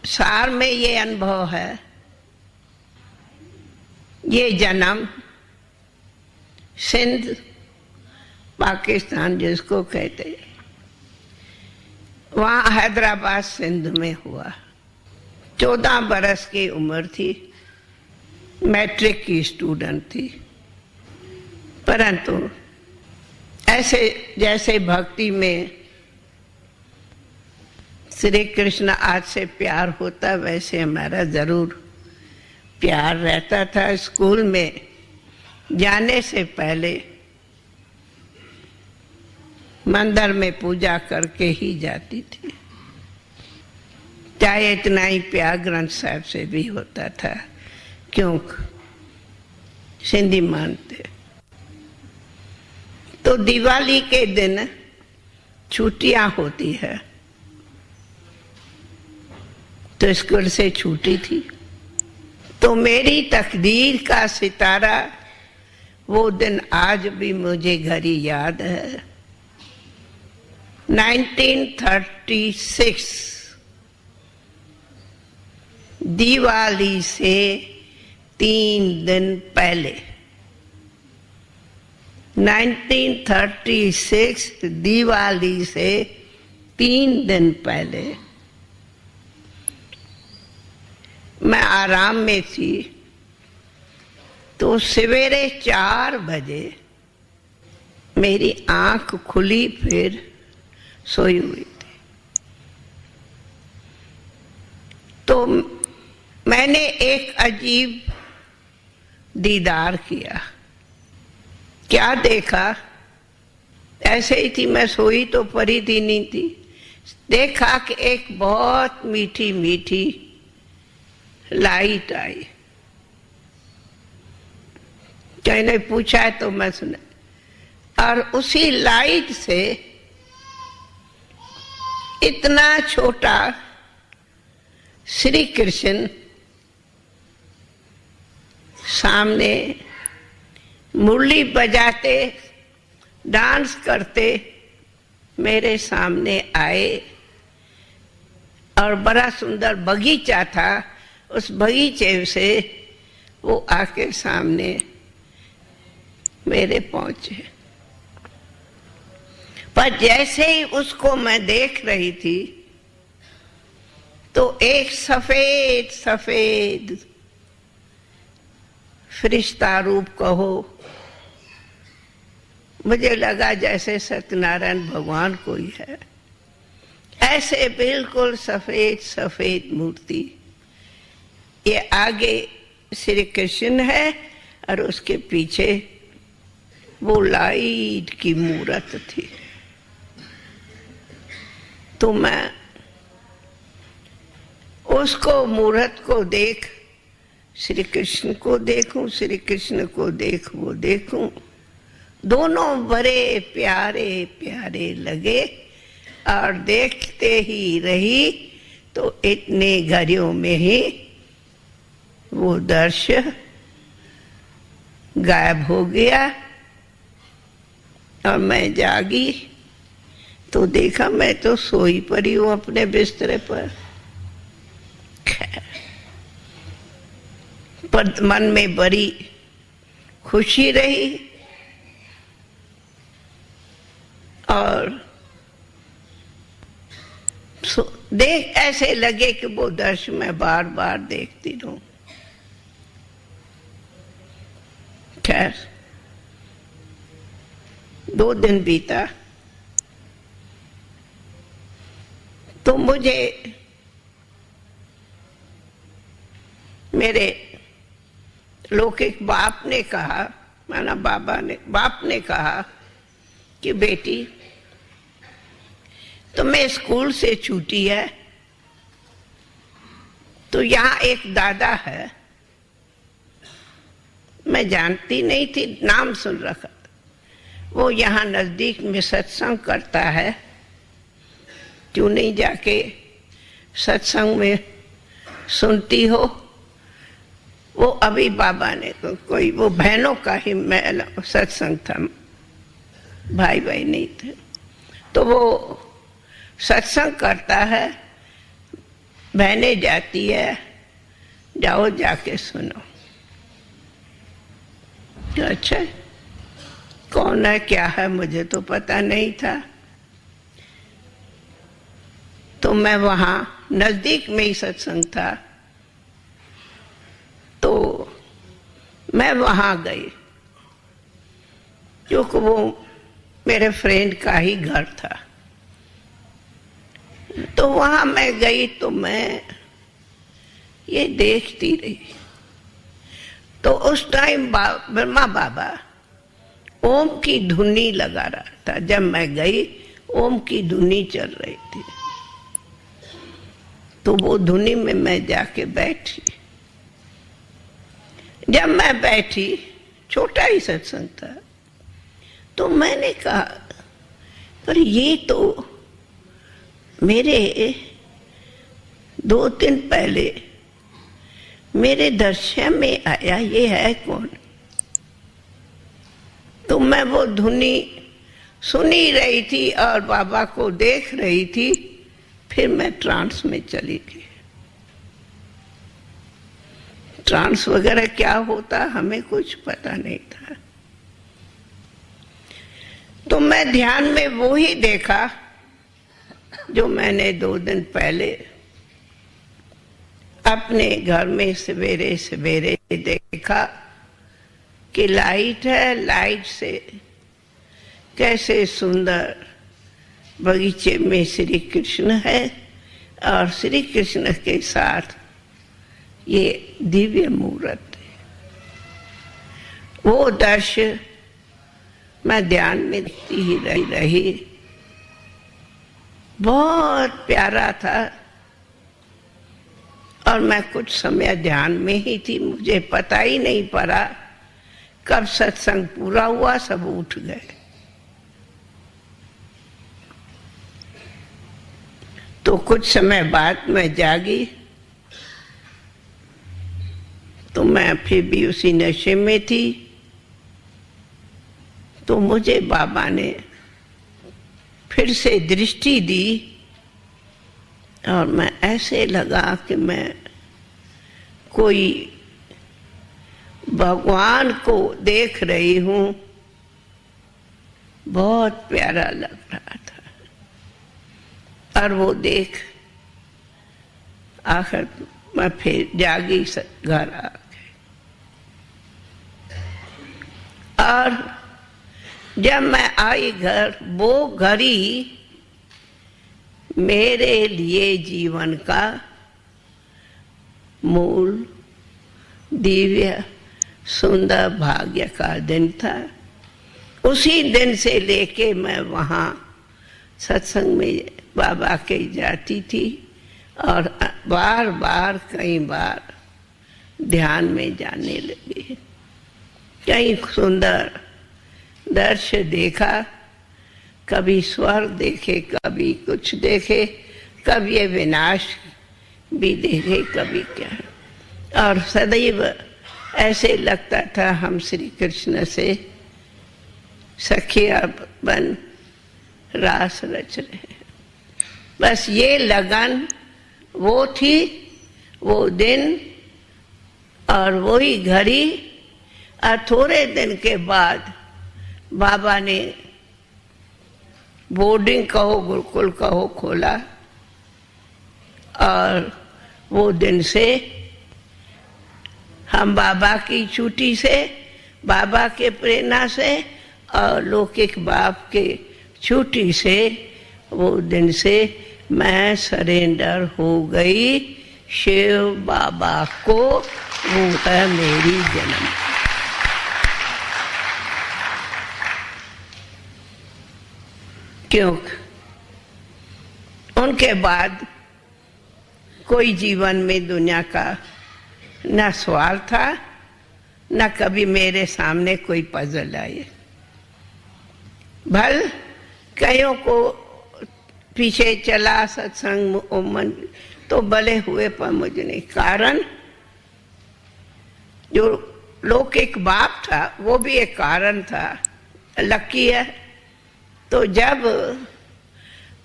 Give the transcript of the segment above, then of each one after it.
सार में ये अनुभव है, ये जन्म सिंध पाकिस्तान जिसको कहते हैं, वहाँ हैदराबाद सिंध में हुआ। 14 बरस की उम्र थी, मैट्रिक की स्टूडेंट थी। परंतु ऐसे जैसे भक्ति में श्री कृष्ण आज से प्यार होता, वैसे हमारा जरूर प्यार रहता था। स्कूल में जाने से पहले मंदिर में पूजा करके ही जाती थी, चाहे इतना ही प्यार ग्रंथ साहब से भी होता था, क्योंकि सिंधी मानते। तो दिवाली के दिन छुट्टियां होती है, तो स्कूल से छुट्टी थी। तो मेरी तकदीर का सितारा वो दिन आज भी मुझे घड़ी याद है। 1936 दिवाली से 3 दिन पहले, 1936 दिवाली से 3 दिन पहले मैं आराम में थी। तो सवेरे 4 बजे मेरी आंख खुली, फिर सोई हुई थी। तो मैंने एक अजीब दीदार किया। क्या देखा? ऐसे ही थी, मैं सोई तो परी थी, नहीं थी। देखा कि एक बहुत मीठी मीठी लाइट आई। मैंने पूछा तो मैं सुना, और उसी लाइट से इतना छोटा श्री कृष्ण सामने मुरली बजाते, डांस करते मेरे सामने आए। और बड़ा सुंदर बगीचा था, उस बगीचे से वो आके सामने मेरे पहुंचे। पर जैसे ही उसको मैं देख रही थी, तो एक सफेद सफेद फरिश्ता रूप कहो, मुझे लगा जैसे सत्यनारायण भगवान कोई है। ऐसे बिल्कुल सफेद सफेद मूर्ति। ये आगे श्री कृष्ण है और उसके पीछे वो लाइट की मूर्त थी। तो मैं उसको मूर्त को देख, श्री कृष्ण को देखूं, श्री कृष्ण को देख वो देखूं, दोनों बड़े प्यारे प्यारे लगे। और देखते ही रही तो इतने घड़ियों में ही वो दृश्य गायब हो गया। और मैं जागी तो देखा मैं तो सोई पड़ी हूं अपने बिस्तरे पर। पर मन में बड़ी खुशी रही और देख ऐसे लगे कि वो दृश्य मैं बार बार देखती रहूं। खैर 2 दिन बीता तो मुझे मेरे लौकिक बाप ने कहा, माना बाप ने कहा कि बेटी तुम्हें स्कूल से छुट्टी है, तो यहाँ एक दादा है, मैं जानती नहीं थी, नाम सुन रखा, वो यहाँ नजदीक में सत्संग करता है, क्यों नहीं जाके सत्संग में सुनती हो। वो अभी बाबा ने कोई वो बहनों का ही सत्संग था, भाई भाई नहीं थे। तो वो सत्संग करता है, बहने जाती है, जाओ जाके सुनो। तो अच्छा, कौन है क्या है मुझे तो पता नहीं था। तो मैं वहां नजदीक में ही सत्संग था, तो मैं वहां गई, क्योंकि वो मेरे फ्रेंड का ही घर था। तो वहां मैं गई तो मैं ये देखती रही। तो उस टाइम ब्रह्मा बाबा ओम की धुनी लगा रहा था। जब मैं गई ओम की धुनी चल रही थी, तो वो धुनी में मैं जाके बैठी। जब मैं बैठी, छोटा ही सत्संग था, तो मैंने कहा पर ये तो मेरे 2 दिन पहले मेरे दर्शन में आया, ये है कौन? तो मैं वो धुनी सुनी रही थी और बाबा को देख रही थी। फिर मैं ट्रांस में चली गई। ट्रांस वगैरह क्या होता हमें कुछ पता नहीं था। तो मैं ध्यान में वो ही देखा जो मैंने 2 दिन पहले अपने घर में सवेरे सवेरे देखा कि लाइट है, लाइट से कैसे सुंदर बगीचे में श्री कृष्ण है और श्री कृष्ण के साथ ये दिव्य मूर्त है। वो दृश्य मैं ध्यान में देखती ही रही। बहुत प्यारा था और मैं कुछ समय ध्यान में ही थी। मुझे पता ही नहीं पड़ा कब सत्संग पूरा हुआ, सब उठ गए। तो कुछ समय बाद मैं जागी, तो मैं फिर भी उसी नशे में थी। तो मुझे बाबा ने फिर से दृष्टि दी और मैं ऐसे लगा कि मैं कोई भगवान को देख रही हूं। बहुत प्यारा लग रहा था। और वो देख आखिर मैं फिर जागी, घर आ गई। और जब मैं आई घर, वो घड़ी मेरे लिए जीवन का मूल दिव्य सुंदर भाग्य का दिन था। उसी दिन से लेके मैं वहाँ सत्संग में बाबा के जाती थी और बार बार कई बार ध्यान में जाने लगी। कई सुंदर दृश्य देखा, कभी स्वर्ग देखे, कभी कुछ देखे, कभी ये विनाश भी देखे, कभी क्या। और सदैव ऐसे लगता था हम श्री कृष्ण से सखिया बन रास रच रहे हैं। बस ये लगन वो थी, वो दिन और वही घड़ी। और थोड़े दिन के बाद बाबा ने बोर्डिंग कहो, गुरुकुल कहो, खोला। और वो दिन से हम बाबा की छुट्टी से, बाबा के प्रेरणा से और लौकिक बाप के छुट्टी से, वो दिन से मैं सरेंडर हो गई शिव बाबा को। वो है मेरी जन्म। क्योंकि उनके बाद कोई जीवन में दुनिया का न सवाल था, न कभी मेरे सामने कोई पजल आए। भल कईयों को पीछे चला सत्संग मन तो भले हुए, पर मुझे नहीं। कारण जो लौकिक बाप था वो भी एक कारण था, लकी है। तो जब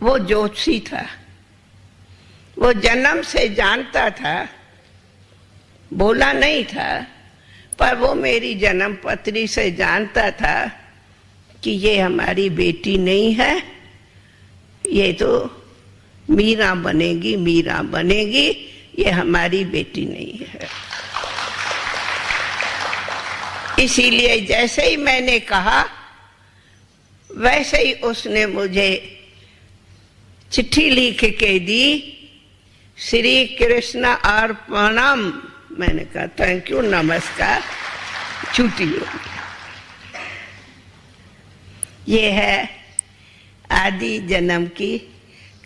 वो ज्योतिषी था, वो जन्म से जानता था, बोला नहीं था, पर वो मेरी जन्म पत्री से जानता था कि ये हमारी बेटी नहीं है, ये तो मीरा बनेगी, मीरा बनेगी, ये हमारी बेटी नहीं है। इसीलिए जैसे ही मैंने कहा वैसे ही उसने मुझे चिट्ठी लिख के दी, श्री कृष्ण अर्पणम। मैंने कहा थैंक यू, नमस्कार, छुट्टी होगी। ये है आदि जन्म की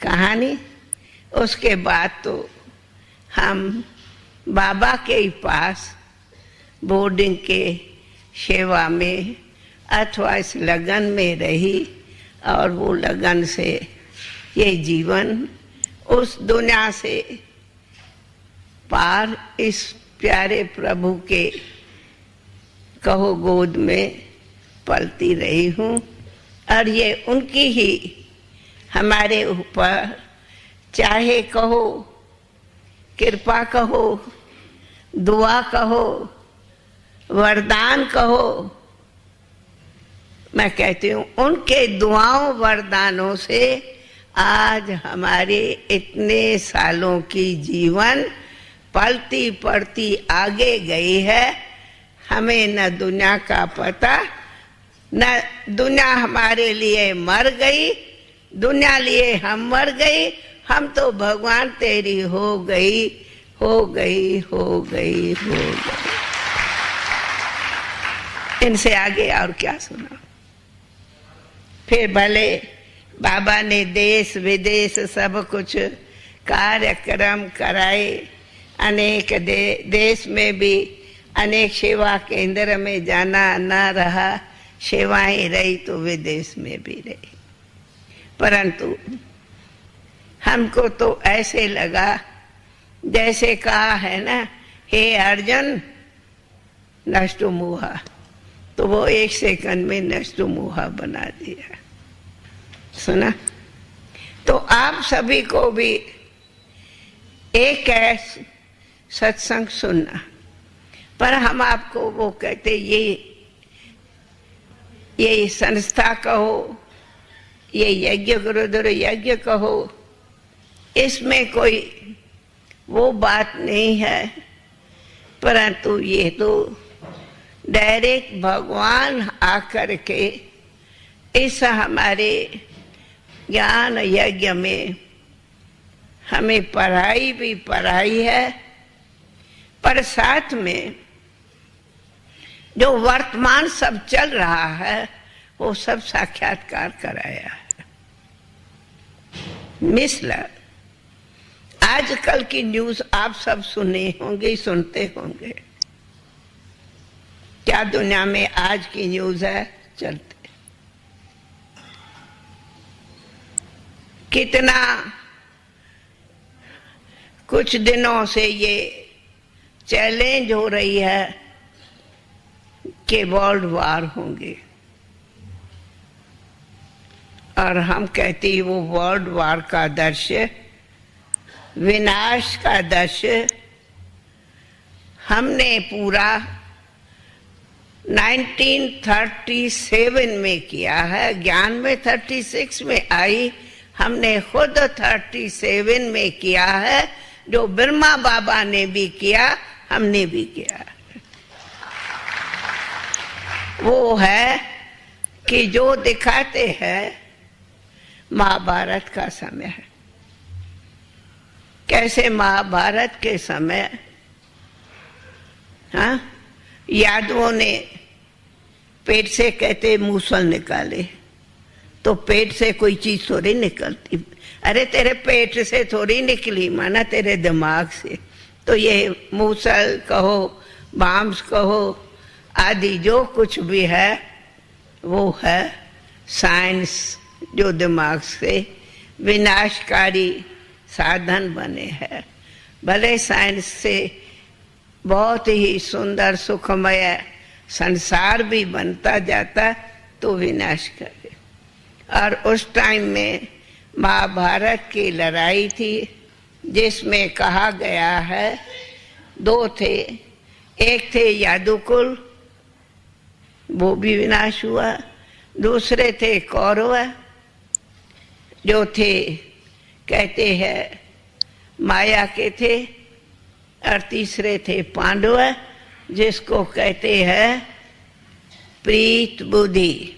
कहानी। उसके बाद तो हम बाबा के ही पास बोर्डिंग के सेवा में अथवा इस लगन में रही, और वो लगन से ये जीवन उस दुनिया से पार इस प्यारे प्रभु के कहो गोद में पलती रही हूँ। और ये उनकी ही हमारे ऊपर, चाहे कहो कृपा कहो, दुआ कहो, वरदान कहो, मैं कहती हूँ उनके दुआओं वरदानों से आज हमारे इतने सालों की जीवन पलती पड़ती आगे गई है। हमें न दुनिया का पता, न दुनिया हमारे लिए मर गई, दुनिया लिए हम मर गई, हम तो भगवान तेरी हो गई, हो गई, हो गई, हो गई। इनसे आगे और क्या सुना। फिर भले बाबा ने देश विदेश सब कुछ कार्यक्रम कराए, अनेक देश में भी अनेक सेवा केंद्र में जाना न रहा, सेवाएं रही तो विदेश में भी रही, परंतु हमको तो ऐसे लगा जैसे कहा है ना, हे अर्जुन नष्टो मोहा, तो वो 1 सेकंड में नष्टो मोहा बना दिया। सुना? तो आप सभी को भी एक सत्संग सुनना, पर हम आपको वो कहते ये संस्था कहो, ये यज्ञ गुरुद्र यज्ञ कहो, इसमें कोई वो बात नहीं है, परंतु ये तो डायरेक्ट भगवान आकर के इस हमारे ज्ञान यज्ञ में हमें पढ़ाई भी पढ़ाई है, पर साथ में जो वर्तमान सब चल रहा है वो सब साक्षात्कार कराया है। मिसल आजकल की न्यूज आप सब सुने होंगे, सुनते होंगे, क्या दुनिया में आज की न्यूज है चलते, कितना कुछ दिनों से ये चैलेंज हो रही है कि वर्ल्ड वार होंगे, और हम कहते हैं वो वर्ल्ड वार का दृश्य, विनाश का दृश्य हमने पूरा 1937 में किया है। ज्ञान में 36 में आई, हमने खुद 37 में किया है, जो ब्रह्मा बाबा ने भी किया, हमने भी किया। वो है कि जो दिखाते हैं महाभारत का समय है, कैसे महाभारत के समय यादवों ने पेट से कहते मूसल निकाले, तो पेट से कोई चीज थोड़ी निकलती, अरे तेरे पेट से थोड़ी निकली, माना तेरे दिमाग से। तो ये मूसल कहो, बाम्स कहो, आदि जो कुछ भी है वो है साइंस, जो दिमाग से विनाशकारी साधन बने हैं। भले साइंस से बहुत ही सुंदर सुखमय संसार भी बनता जाता तो विनाश करे। और उस टाइम में महाभारत की लड़ाई थी, जिसमें कहा गया है दो थे, एक थे यादुकुल, वो भी विनाश हुआ, दूसरे थे कौरव जो थे कहते हैं माया के थे, और तीसरे थे पांडव जिसको कहते हैं प्रीत बुद्धि।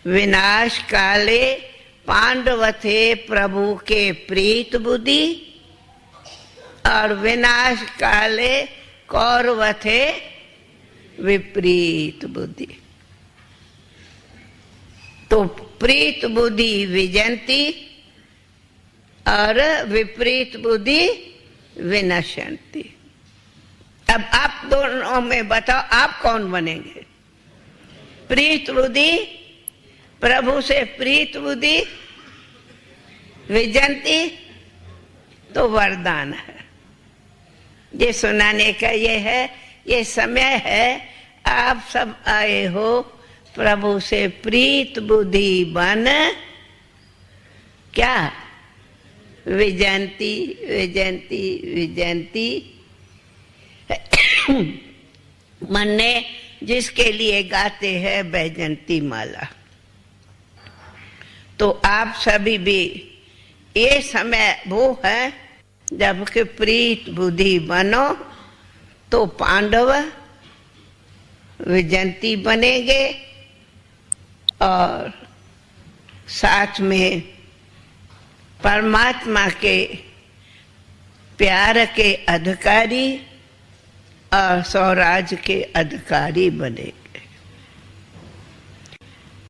विनाश काले पांडव थे प्रभु के प्रीत बुद्धि, और विनाश काले कौरव थे विपरीत बुद्धि। तो प्रीत बुद्धि विजयंती और विपरीत बुद्धि विनश्यंती। अब आप दोनों में बताओ आप कौन बनेंगे? प्रीत बुद्धि, प्रभु से प्रीत बुद्धि विजयंती तो वरदान है। ये सुनाने का ये है, ये समय है, आप सब आए हो प्रभु से प्रीत बुद्धि बन क्या विजयंती विजयंती विजयंती मन्ने जिसके लिए गाते हैं बैजंती माला। तो आप सभी भी ये समय वो है जब कि प्रीत बुद्धि बनो तो पांडव विजयंती बनेंगे और साथ में परमात्मा के प्यार के अधिकारी और स्वराज के अधिकारी बनेंगे।